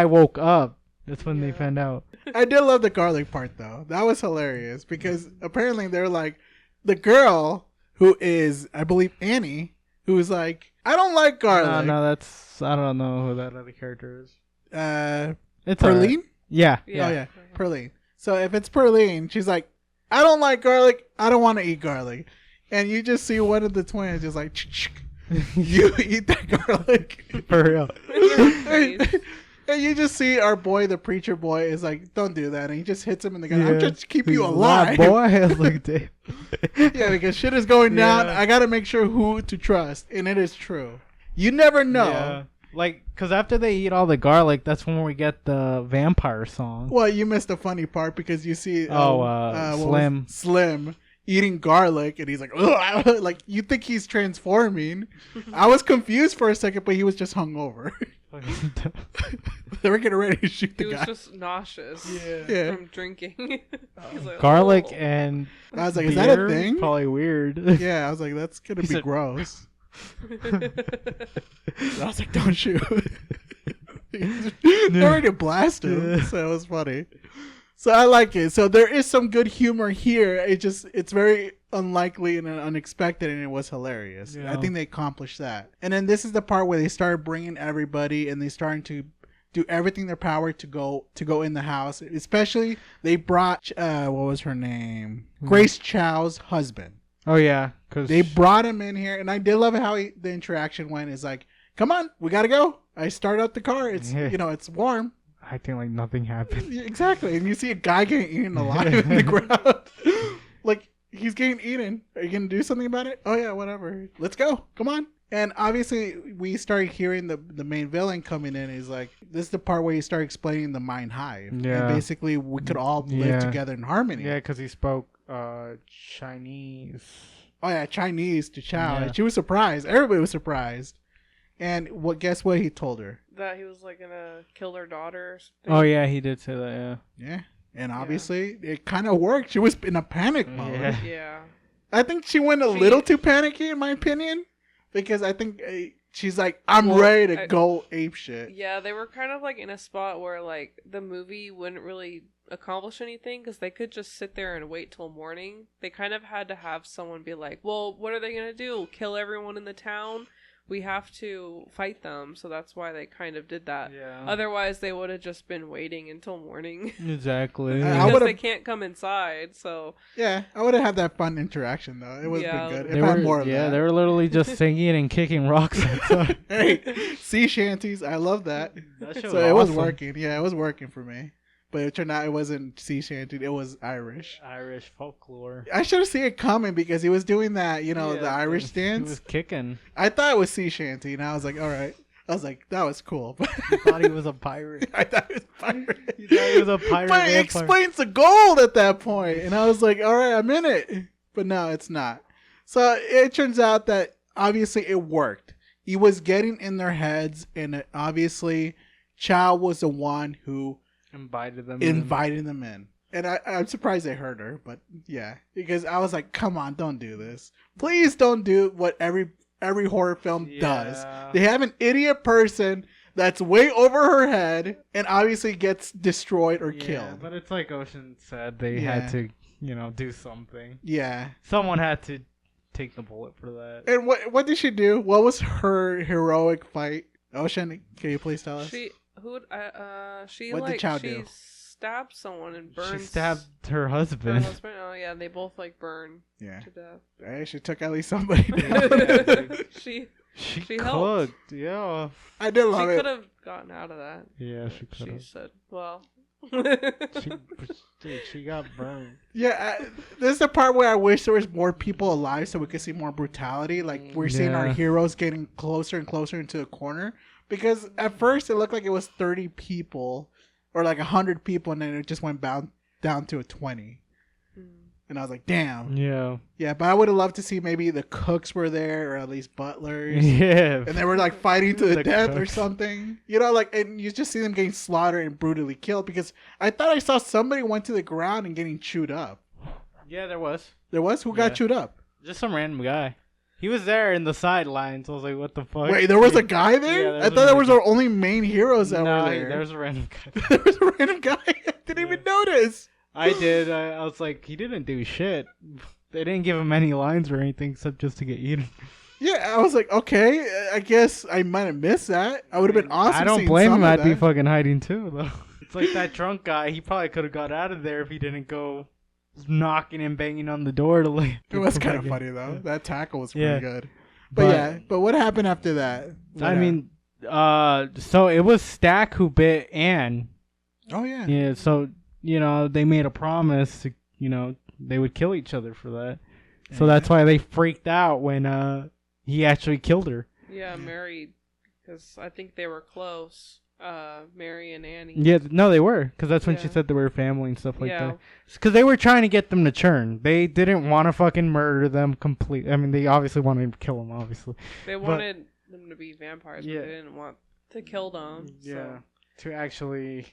woke up. That's when they found out. I did love the garlic part, though. That was hilarious because apparently they're like, the girl who is, I believe, Annie, who's like, I don't like garlic. No, I don't know who that other character is. It's Perline? Yeah. Oh, yeah. Perline. So if it's Perline, she's like, I don't like garlic. I don't want to eat garlic. And you just see one of the twins just like, you eat that garlic. For real. And you just see our boy, the preacher boy, is like, don't do that. And he just hits him in the gun. I'm just to keep you alive. Boy, I was like, damn. Yeah, because shit is going down. I got to make sure who to trust. And it is true. You never know. Yeah. Like, because after they eat all the garlic, that's when we get the vampire song. Well, you missed the funny part because you see Slim eating garlic, and he's like, ugh, like, you think he's transforming. I was confused for a second, but he was just hungover. They were getting ready to shoot the guy. He was just nauseous from drinking. Like, garlic and I was like, is that a thing? Probably weird. Yeah, I was like, that's going to be gross. I was like, don't shoot. They're ready to blast him. So it was funny. So I like it. So there is some good humor here. It's very unlikely and unexpected, and it was hilarious. Yeah. I think they accomplished that. And then this is the part where they started bringing everybody, and they starting to do everything in their power to go in the house. Especially they brought what was her name? Grace Chow's husband. Oh yeah, because they brought him in here, and I did love how the interaction went. Is like, come on, we gotta go. I start up the car. It's it's warm. I think like nothing happened. Exactly, and you see a guy getting eaten alive in the ground. Like, he's getting eaten. Are you gonna do something about it? Oh yeah, whatever. Let's go. Come on. And obviously, we started hearing the main villain coming in. He's like, this is the part where he started explaining the mind hive. Yeah. And basically, we could all live together in harmony. Yeah, because he spoke Chinese. Oh yeah, Chinese to Chow. Yeah. She was surprised. Everybody was surprised. And guess what he told her? That he was like gonna kill her daughter or something. Oh yeah, he did say that, yeah. Yeah. And obviously it kinda worked. She was in a panic mode. Yeah. I think she went a little too panicky in my opinion. Because I think she's like, I'm ready to go ape shit. Yeah, they were kind of like in a spot where like the movie wouldn't really accomplish anything because they could just sit there and wait till morning. They kind of had to have someone be like, well, what are they gonna do? Kill everyone in the town? We have to fight them, so that's why they kind of did that. Yeah. Otherwise, they would have just been waiting until morning. Exactly. Because they can't come inside, so... Yeah, I would have had that fun interaction, though. It would have been good. If I had more of that. Yeah, they were literally just singing and kicking rocks outside. Hey, sea shanties, I love that. So it was working. Yeah, it was working for me. But it turned out it wasn't sea shanty. It was Irish. Irish folklore. I should have seen it coming because he was doing that, the Irish dance. He was kicking. I thought it was sea shanty, and I was like, all right. I was like, that was cool. You thought he was a pirate. I thought he was a pirate. You thought he was a pirate. But it explains the gold at that point. And I was like, all right, I'm in it. But no, it's not. So it turns out that obviously it worked. He was getting in their heads, and obviously Chow was the one who Invited them. invited them in. And I'm surprised they heard her, but yeah, because I was like, come on, don't do this. Please don't do what every horror film does. They have an idiot person that's way over her head and obviously gets destroyed or killed. But it's like Ocean said, they had to, do something. Yeah. Someone had to take the bullet for that. And what did she do? What was her heroic fight? Ocean, can you please tell us? She What did Chow do? stabbed someone and burned. She stabbed her her husband. husband. Oh yeah, they both burn Yeah. to death. Hey, she took at least somebody down. She She helped. cooked, yeah. I did she love it. could have gotten out of that. Yeah, she could She have. said, "Well." She got burned. Yeah, this is the part where I wish there was more people alive so we could see more brutality. Like we're seeing our Yeah. heroes getting closer and closer into a corner. Because at first it looked like it was 30 people or like 100 people, and then it just went down to a 20. And I was like, damn. Yeah. Yeah, but I would have loved to see maybe the cooks were there, or at least butlers. Yeah. And they were like fighting to the The death or cooks. something. You know, like, and you just see them getting slaughtered and brutally killed. Because I thought I saw somebody went to the ground and getting chewed up. Yeah, there was. There was? Who got Yeah. chewed up? Just some random guy. He was there in the sidelines. I was like, what the fuck? Wait, there was a guy there? Yeah, I there thought was that a- was our only main heroes that No, were there. there was a random guy. There was a random guy. I didn't even notice. I did. I was like, he didn't do shit. They didn't give him any lines or anything except just to get eaten. Yeah, I was like, okay, I guess I might have missed that. I would have been awesome. I don't seeing blame some him. of I'd be that. fucking hiding too, though. It's like that drunk guy. He probably could have got out of there if he didn't go knocking and banging on the door to like. It was kind of funny though. That tackle was pretty Yeah. good. But what happened after that? I mean, so it was Stack who bit Anne. Oh yeah. Yeah, so they made a promise to, they would kill each other for that. So that's why they freaked out when he actually killed her. Yeah, Mary, because I think they were close. Mary and Annie. Yeah, no, they were, because that's when she Yeah. said they were family and stuff like Yeah. that. Because they were trying to get them to churn. They didn't want to fucking murder them completely. I mean, they obviously wanted to kill them, obviously. They wanted them to be vampires, Yeah. but they didn't want to kill them. Yeah. To actually,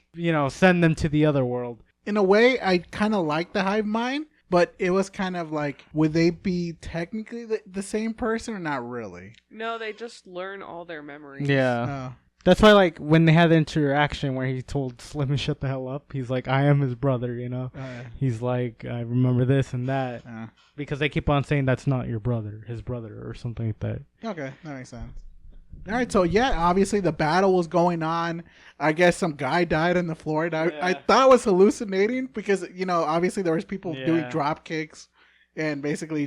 send them to the other world. In a way, I kind of like the hive mind, but it was kind of like, would they be technically the same person or not really? No, they just learn all their memories. Yeah. That's why, like, when they had the interaction where he told Slim to shut the hell up, he's like, I am his brother, He's like, I remember this and that. Because they keep on saying that's not your brother, his brother, or something like that. Okay, that makes sense. All right, so yeah, obviously the battle was going on. I guess some guy died on the floor. And I thought it was hallucinating because, obviously there was people doing drop kicks and basically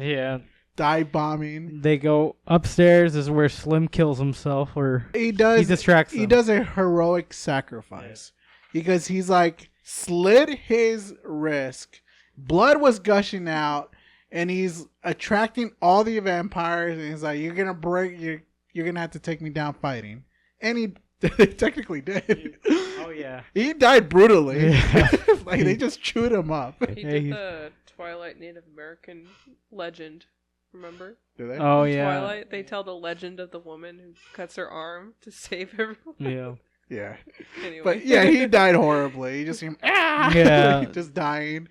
dive bombing. They go upstairs. This is where Slim kills himself, or He distracts them. He does a heroic sacrifice because he's like slit his wrist, blood was gushing out, and he's attracting all the vampires. And he's like, "You're gonna break. You're gonna have to take me down fighting." And he technically did. Oh yeah, he died brutally. Yeah. Like they just chewed him up. He did the Twilight Native American legend. Remember? Do they? Oh In yeah, Twilight, they tell the legend of the woman who cuts her arm to save everyone. yeah. Yeah. Anyway. But yeah, he died horribly. He just seemed Yeah. just dying.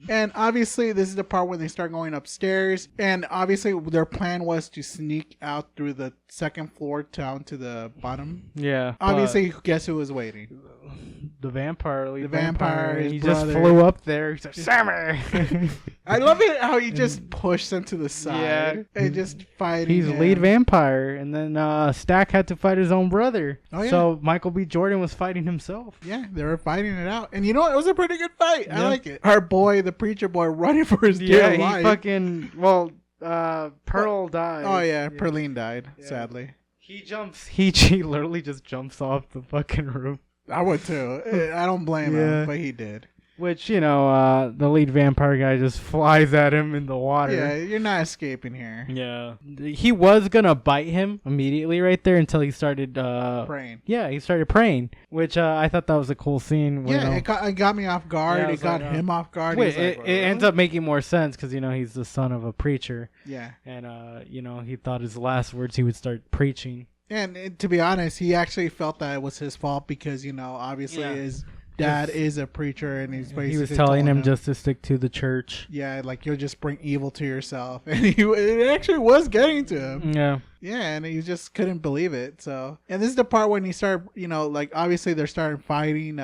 And obviously this is the part where they start going upstairs. And obviously their plan was to sneak out through the second floor down to the bottom. Yeah. Obviously, guess who was waiting? The vampire. The vampire, his He just brother. flew up there. He's like, Sammy. I love it how he just pushed them to the side Yeah. and just fighting. He's him. lead vampire, and then Stack had to fight his own brother. Oh, yeah. So Michael B. Jordan was fighting himself. Yeah, they were fighting it out. And you know what? It was a pretty good fight. I Yeah. like it. Our boy, the preacher boy, running for his Yeah, dear he life. fucking Pearl died. Oh, yeah. Perline died, sadly. He jumps. He literally just jumps off the fucking roof. I would too. I don't blame Yeah. him, but he did. Which, the lead vampire guy just flies at him in the water. Yeah, you're not escaping here. Yeah. He was gonna bite him immediately right there until he started Praying. Yeah, he started praying, which I thought that was a cool scene. Yeah, it got me off guard. Yeah, I it was got like, him off guard. Wait, He was like, it ends up making more sense because he's the son of a preacher, Yeah. and he thought his last words he would start preaching And to be honest, he actually felt that it was his fault because, obviously his dad is a preacher and he's basically he was telling him just to stick to the church. Yeah, like you'll just bring evil to yourself. And it actually was getting to him. Yeah. Yeah, and he just couldn't believe it. So, and this is the part when he started, like obviously they're starting fighting,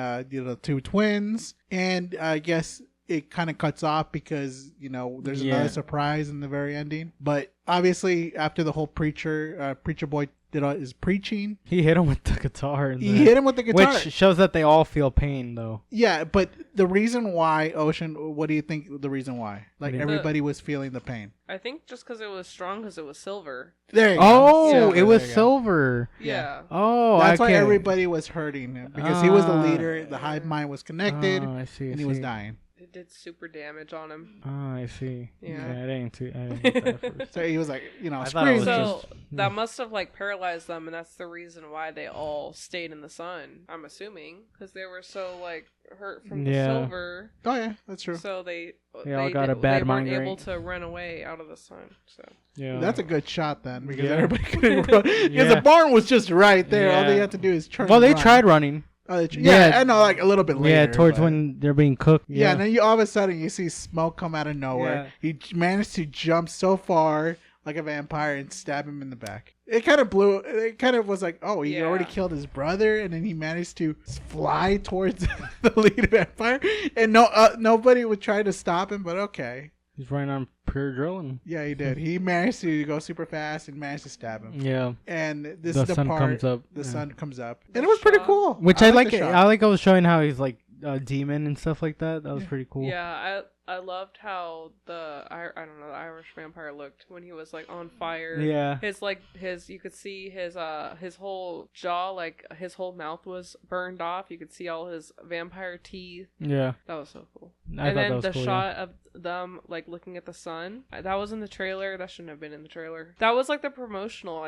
two twins. And I guess it kind of cuts off because, there's another surprise in the very ending. But obviously after the whole preacher boy did all his preaching, he hit him with the guitar. He hit him with the guitar. Which shows that they all feel pain, though. Yeah, but the reason why, Ocean, what do you think the reason why? Like, everybody was feeling the pain. I think just because it was strong, because it was silver. There you go. It was silver. Yeah. Oh, that's why everybody was hurting him. Because he was the leader, the hive mind was connected, I see, and he was dying. It did super damage on him. Oh, I see. Yeah. I didn't get that first. So he was like, screaming. So that must have like paralyzed them, and that's the reason why they all stayed in the sun. I'm assuming because they were so like hurt from the silver. Oh yeah, that's true. So they all got a bad they weren't migraine. able to run away out of the sun. So yeah, that's a good shot then because everybody couldn't run because the barn was just right there. All they had to do is turn. Well, they tried running. I know, like a little bit later. Yeah, towards when they're being cooked. Yeah, and then all of a sudden you see smoke come out of nowhere. Yeah. He managed to jump so far like a vampire and stab him in the back. It kind of blew. It kind of was like, oh, he already killed his brother, and then he managed to fly towards the lead vampire, and nobody would try to stop him. But okay. He's running on pure adrenaline. Yeah, he did. He managed to go super fast and managed to stab him. Yeah. And this is the part. Comes up. The sun comes up. And it was pretty cool. Which I like. I like I was showing how he's like a demon and stuff like that. That was pretty cool. Yeah, I loved how the Irish vampire looked when he was like on fire. Yeah. His you could see his whole jaw, like his whole mouth was burned off. You could see all his vampire teeth. Yeah. That was so cool. And then the shot of them like looking at the sun, that was in the trailer. That shouldn't have been in the trailer. That was like the promotional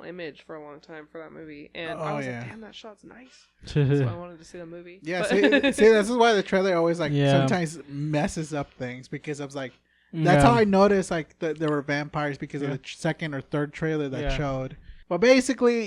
image for a long time for that movie. And I was like, damn, that shot's nice. So I wanted to see the movie. Yeah, see, this is why the trailer always sometimes messes up things because I was like, that's how I noticed like there were vampires because of the second or third trailer that showed. But basically,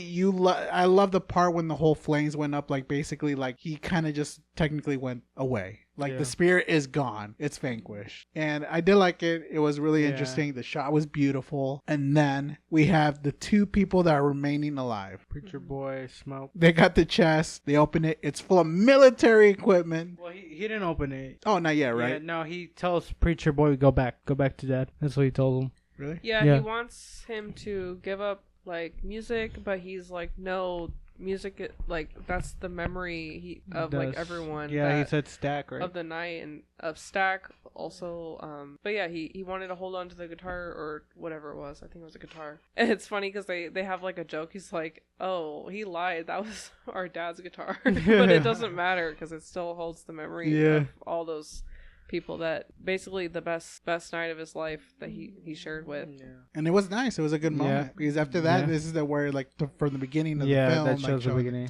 I love the part when the whole flames went up. Like basically, like he kind of just technically went away. Like the spirit is gone. It's vanquished. And I did like it. It was really interesting. The shot was beautiful. And then we have the two people that are remaining alive. Preacher Boy, Smoke. They got the chest. They open it. It's full of military equipment. Well, he didn't open it. Oh, not yet, right? Yeah, no, he tells Preacher Boy, go back to Dad. That's what he told him. Really? Yeah, he wants him to give up like music, but he's like, no, music, like that's the memory of like everyone. Yeah, he said Stack, right? Of the night and of Stack also. But yeah, he wanted to hold on to the guitar or whatever it was. I think it was a guitar. And it's funny because they have like a joke. He's like, oh, he lied. That was our dad's guitar. But it doesn't matter because it still holds the memory of all those people that basically the best night of his life that he shared with. And it was nice. It was a good moment because after that, this is where like from the beginning of the film, that shows like, the beginning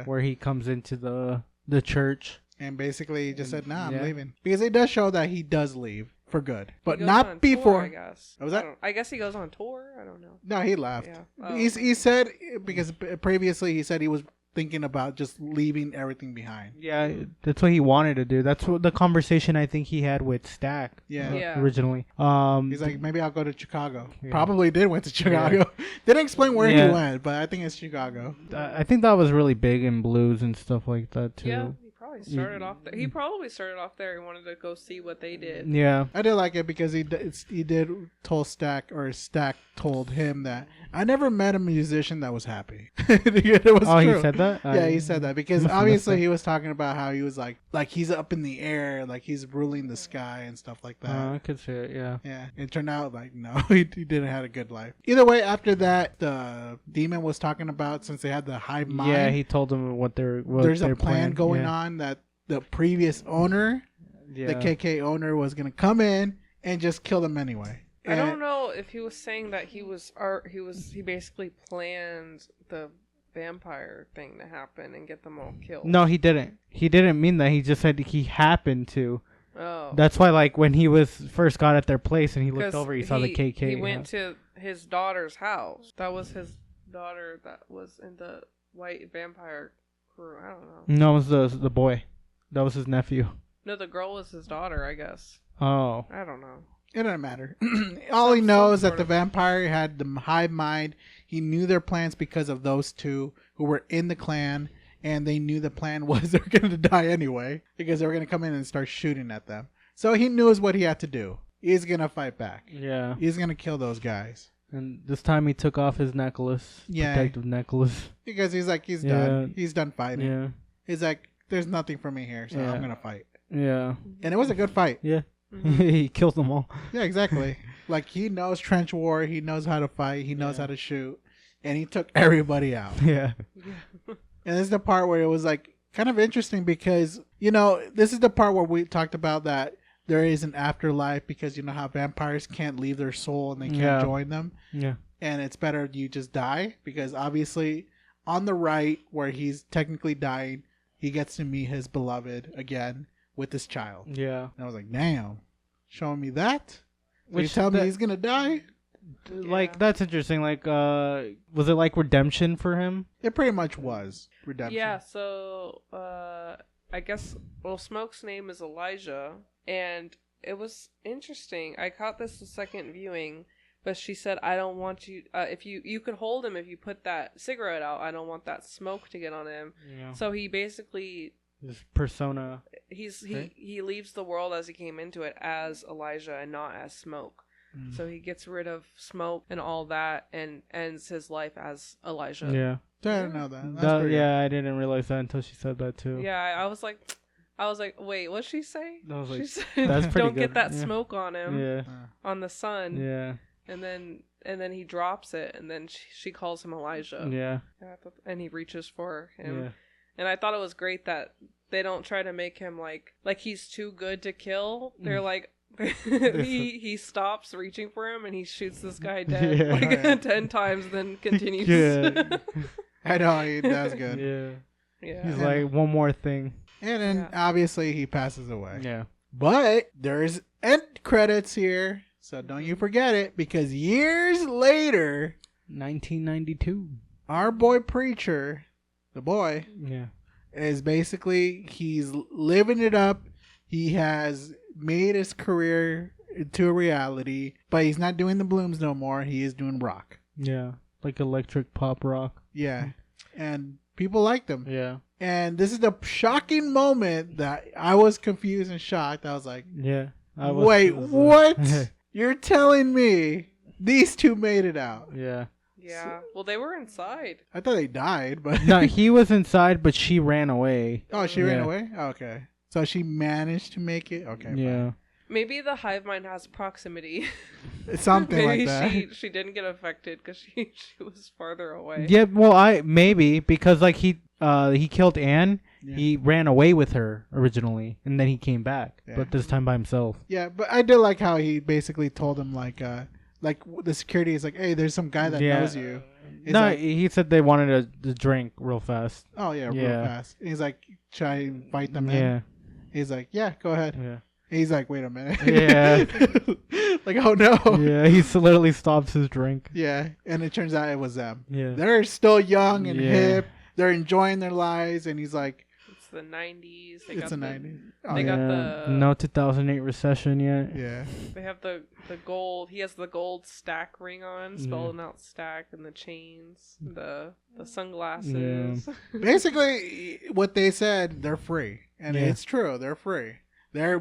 where he comes into the church and basically he just said, "Nah, I'm leaving," because it does show that he does leave for good, but not before. Tour, I guess. What was that? I guess he goes on tour. I don't know. No, he left. Yeah. Oh. He said because previously he said he was thinking about just leaving everything behind. Yeah, that's what he wanted to do. That's what the conversation I think he had with Stack. Originally. He's like, maybe I'll go to Chicago. Probably did went to Chicago. Didn't explain where he went, but I think it's Chicago. I think that was really big in blues and stuff like that too. Yeah. Started off there. He probably started off there. He wanted to go see what they did. Yeah, I did like it because he did told Stack told him that I never met a musician that was happy. It was true. He said that. Yeah, he said that because obviously he was talking about how he was like he's up in the air, like he's ruling the sky and stuff like that. I could see it. Yeah. Yeah. It turned out like no, he didn't have a good life. Either way, after that, the demon was talking about since they had the hive mind. Yeah, he told them there's a plan going on that the previous owner, the KK owner, was gonna come in and just kill them anyway. I don't know if he was saying that he basically planned the vampire thing to happen and get them all killed. No, he didn't. He didn't mean that. He just said he happened to. Oh. That's why, like, when he first got at their place and he looked over, he saw the KK. He went to his daughter's house. That was his daughter that was in the white vampire crew. I don't know. No, it was the boy. That was his nephew. No, the girl was his daughter, I guess. Oh. I don't know. It doesn't matter. All he knows is that the vampire had the hive mind. He knew their plans because of those two who were in the clan, and they knew the plan was they're going to die anyway because they were going to come in and start shooting at them. So he knew what he had to do. He's going to fight back. Yeah. He's going to kill those guys. And this time he took off his necklace. Yeah. Protective necklace. Because he's like, he's done. He's done fighting. Yeah. He's like, there's nothing for me here, so I'm going to fight. Yeah. And it was a good fight. Yeah. Mm-hmm. He killed them all. Yeah, exactly. Like, he knows trench war. He knows how to fight. He knows how to shoot. And he took everybody out. Yeah. And this is the part where it was like kind of interesting because, you know, this is the part where we talked about that there is an afterlife because you know how vampires can't leave their soul and they can't join them. Yeah. And it's better you just die because obviously on the right where he's technically dying, he gets to meet his beloved again with this child. Yeah. And I was like, damn, showing me that? So you Which tell me he's going to die? Like, that's interesting. Like, was it like redemption for him? It pretty much was redemption. Yeah, so I guess Smoke's name is Elijah, and it was interesting. I caught this the second viewing, but she said, "I don't want you. If you could hold him if you put that cigarette out. I don't want that smoke to get on him." Yeah. So he basically His persona. he leaves the world as he came into it as Elijah and not as Smoke. So he gets rid of Smoke and all that and ends his life as Elijah. Yeah. I didn't know that. That's pretty Yeah, I didn't realize that until she said that too. Yeah, I was like, wait, what'd she say? I was like, she said, that's pretty don't good. get that Yeah. smoke on him, Yeah. on the sun. Yeah. And then he drops it, and then she calls him Elijah. Yeah. And he reaches for him. Yeah. And I thought it was great that they don't try to make him like he's too good to kill. They're like, he stops reaching for him and he shoots this guy dead Yeah. 10 times, then continues. Yeah. I know, he does good. Yeah. Yeah. He's like, one more thing. And then obviously he passes away. Yeah. But there's end credits here, so don't you forget it, because years later, 1992. our boy Preacher, the boy, Yeah. is basically, he's living it up. He has made his career into a reality, but he's not doing the Blooms no more. He is doing rock. Yeah. Like electric pop rock. Yeah. And people liked him. Yeah. And this is the shocking moment that I was confused and shocked. I was like, Yeah. wait, what? You're telling me these two made it out? Yeah. Yeah. Well, they were inside. I thought they died, but No, he was inside, but she ran away. oh, she ran Yeah. away. Okay, so she managed to make it. Okay, Yeah. Maybe the hive mind has proximity. fine. Something Maybe like that. she didn't get affected because she was farther away. Yeah, well, maybe because like he killed Anne. Yeah. He ran away with her originally, and then he came back, Yeah. but this time by himself. Yeah, but I did like how he basically told him like the security is like, hey, there's some guy that knows you. He's No, like, he said they wanted to drink real fast. oh yeah, real Yeah. fast. He's like, should I invite them in? Yeah. He's like, yeah, go ahead. Yeah. He's like, wait a minute. Yeah. Like, oh no. Yeah, he literally stops his drink. Yeah, and it turns out it was them. Yeah. They're still young and Yeah. hip. They're enjoying their lives, and he's like, It's the 90s. it's the 90s. Oh, They yeah. got the no 2008 recession yet. Yeah. They have the gold. He has the gold stack ring on, spelling out stack, and the chains, the sunglasses. Basically, what they said, they're free, and Yeah. it's true. They're free. They're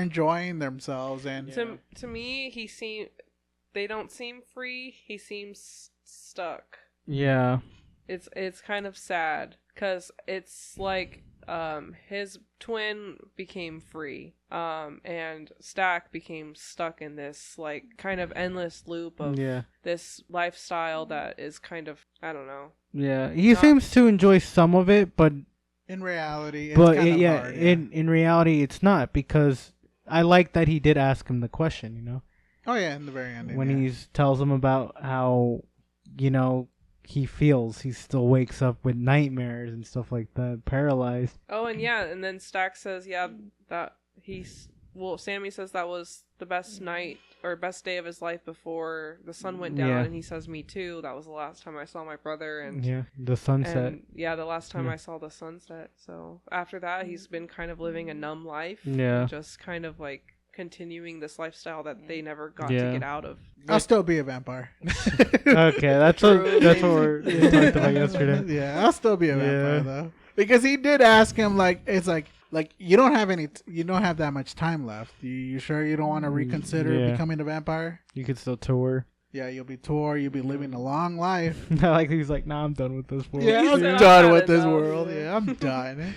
enjoying themselves, and To me, they don't seem free. He seems stuck. Yeah. It's kind of sad because it's like his twin became free, and Stack became stuck in this like kind of endless loop of Yeah. this lifestyle that is kind of, I don't know. Yeah. He Not- seems to enjoy some of it, but in reality, it's kind of hard. in reality it's not, because I like that he did ask him the question, you know. Oh yeah, in the very end, When yeah. he tells him about how, you know, he feels, he still wakes up with nightmares and stuff like that, paralyzed. Oh, and yeah, and then Stack says, yeah, that Sammy says that was the best night best day of his life before the sun went down, Yeah. and he says, "Me too." That was the last time I saw my brother, and Yeah, the sunset. and the last time I saw the sunset. So after that, he's been kind of living a numb life. Yeah. Just kind of like continuing this lifestyle that they never got Yeah. to get out of. I'll still be a vampire. Okay, that's True, what maybe. we talked about yesterday. Yeah, I'll still be a vampire Yeah. though, because he did ask him like, it's like you don't have that much time left. You sure you don't want to reconsider Yeah. becoming a vampire? You could still tour. Yeah, you'll be tour. You'll be living a long life. Like he's like, nah, I'm done with this world. Yeah, He's I'm like, done "I've with had this enough." world. Yeah, I'm done.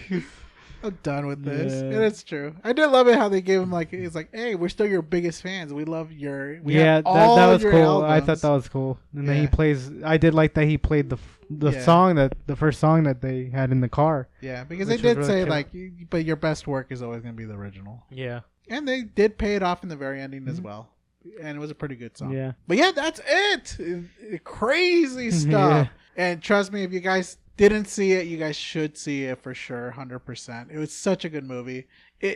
I'm done with this. Yeah. And it's true. I did love it how they gave him like, it's like, hey, we're still your biggest fans. We love your. We Yeah, have that all was your cool. I albums. thought that was cool. And then he Yeah. plays. I did like that he played the Yeah. song the first song that they had in the car. Yeah, because Which they was did really say cool. like, but your best work is always gonna be the original. Yeah. And they did pay it off in the very ending as well. And it was a pretty good song. Yeah. But yeah, that's it. Crazy stuff. Yeah. And trust me, if you guys didn't see it, you guys should see it for sure, 100%. It was such a good movie.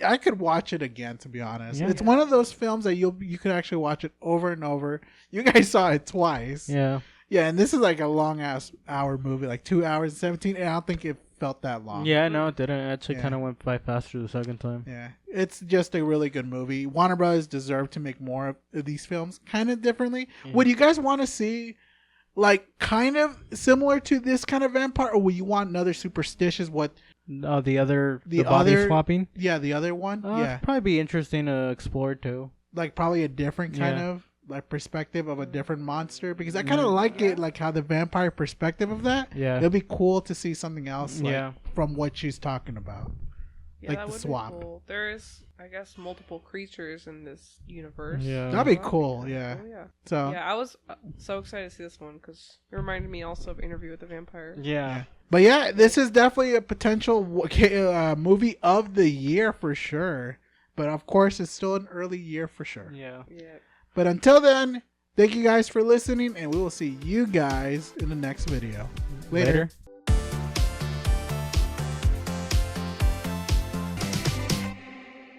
I could watch it again, to be honest. Yeah. It's one of those films that you could actually watch it over and over. You guys saw it twice. Yeah. Yeah, and this is like a long ass hour movie, like 2 hours and 17. And I don't think it felt that long. Yeah. No, it didn't. It actually Yeah. kind of went by faster the second time. Yeah, it's just a really good movie. Warner Brothers deserve to make more of these films kind of differently. Would you guys want to see like kind of similar to this kind of vampire, or would you want another superstitious the The body other- swapping. the other one? Yeah, It'd probably be interesting to explore too. like probably a different kind Yeah. of like perspective of a different monster, because I kind of like it, like how the vampire perspective of that. Yeah. It'd be cool to see something else like, Yeah. from what she's talking about. Yeah, Like that the would swap. be cool. There's, I guess, multiple creatures in this universe. Yeah. That'd be So cool, kinda yeah. cool, yeah. So Yeah, I was so excited to see this one because it reminded me also of Interview with the Vampire. Yeah. But yeah, this is definitely a potential movie of the year for sure. But of course, it's still an early year for sure. Yeah. Yeah. But until then, thank you guys for listening, and we will see you guys in the next video. Later. Later.